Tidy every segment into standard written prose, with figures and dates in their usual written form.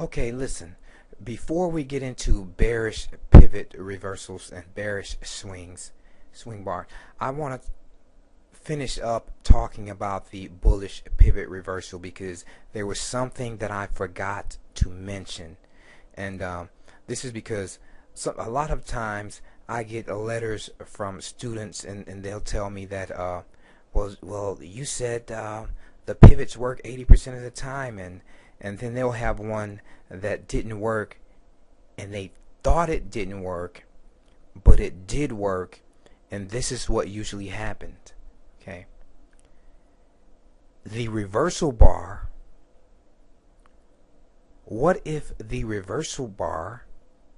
Okay, listen. Before we get into bearish pivot reversals and bearish swing bar, I want to finish up talking about the bullish pivot reversal because there was something that I forgot to mention. And this is because a lot of times I get letters from students and they'll tell me that, well, you said the pivots work 80% of the time, and then they'll have one that didn't work and they thought it didn't work, but it did work, and this is what usually happened. Okay, the reversal bar, what if the reversal bar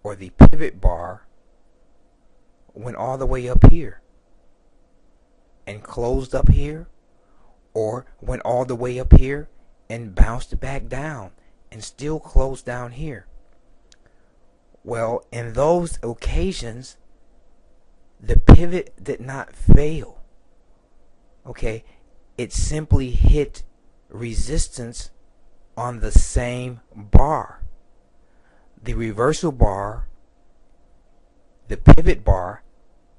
or the pivot bar went all the way up here and closed up here, or went all the way up here and bounced back down and still closed down here? Well, in those occasions, the pivot did not fail. Okay, it simply hit resistance on the same bar. The reversal bar, the pivot bar,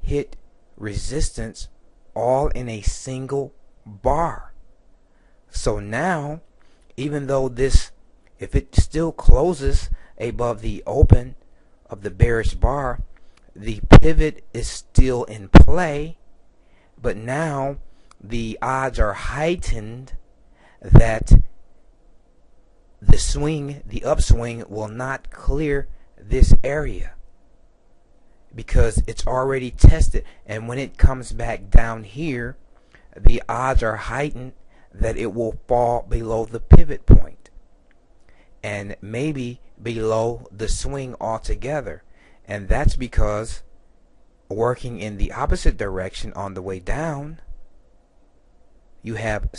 hit resistance all in a single bar. So now, even though this, if it still closes above the open of the bearish bar, the pivot is still in play, but now the odds are heightened that the upswing will not clear this area because it's already tested, and when it comes back down here, the odds are heightened that it will fall below the pivot point and maybe below the swing altogether. And that's because working in the opposite direction on the way down, you have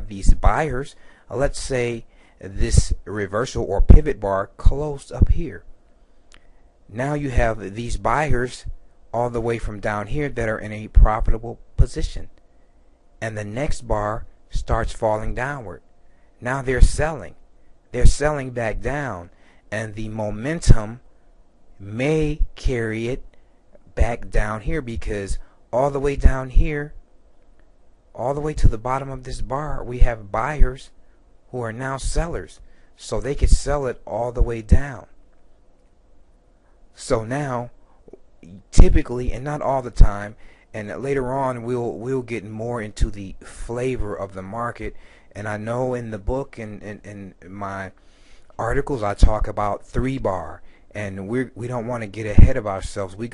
these buyers. Let's say this reversal or pivot bar closed up here. Now you have these buyers all the way from down here that are in a profitable position, and the next bar starts falling downward. Now they're selling back down, and the momentum may carry it back down here, because all the way down here, all the way to the bottom of this bar, we have buyers who are now sellers, so they could sell it all the way down. So now, typically, and not all the time, and later on we'll get more into the flavor of the market. And I know in the book and in my articles I talk about 3-bar, and we don't want to get ahead of ourselves. We're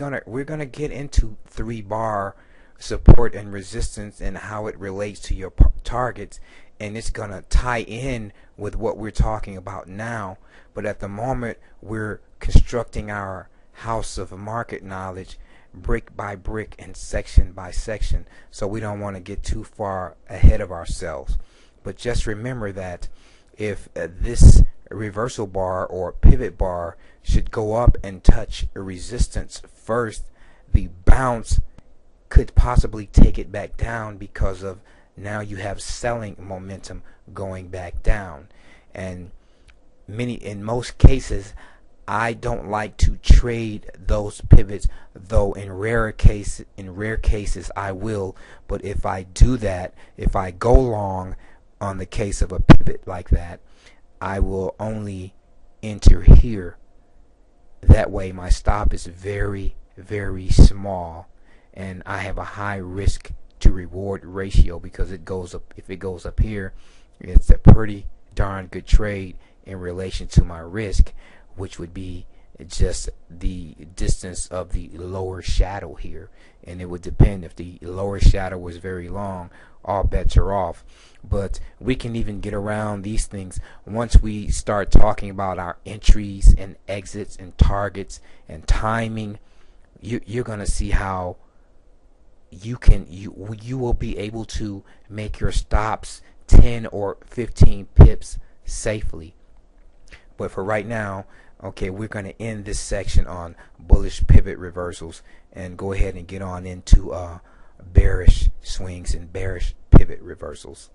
gonna get into 3-bar support and resistance and how it relates to your targets, and it's gonna tie in with what we're talking about now. But at the moment, we're constructing our house of market knowledge brick by brick and section by section, so we don't want to get too far ahead of ourselves. But just remember that if this reversal bar or pivot bar should go up and touch a resistance first, the bounce could possibly take it back down, because of now you have selling momentum going back down. And in most cases, I don't like to trade those pivots, though in rare cases I will. But if I do that, if I go long on the case of a pivot like that, I will only enter here. That way my stop is very, very small, and I have a high risk to reward ratio, because it goes up. If it goes up here, it's a pretty darn good trade in relation to my risk, which would be just the distance of the lower shadow here. And it would depend. If the lower shadow was very long, all bets are off. But we can even get around these things once we start talking about our entries and exits and targets and timing. You're going to see how you will be able to make your stops 10 or 15 pips safely. But for right now, okay, we're going to end this section on bullish pivot reversals and go ahead and get on into bearish swings and bearish pivot reversals.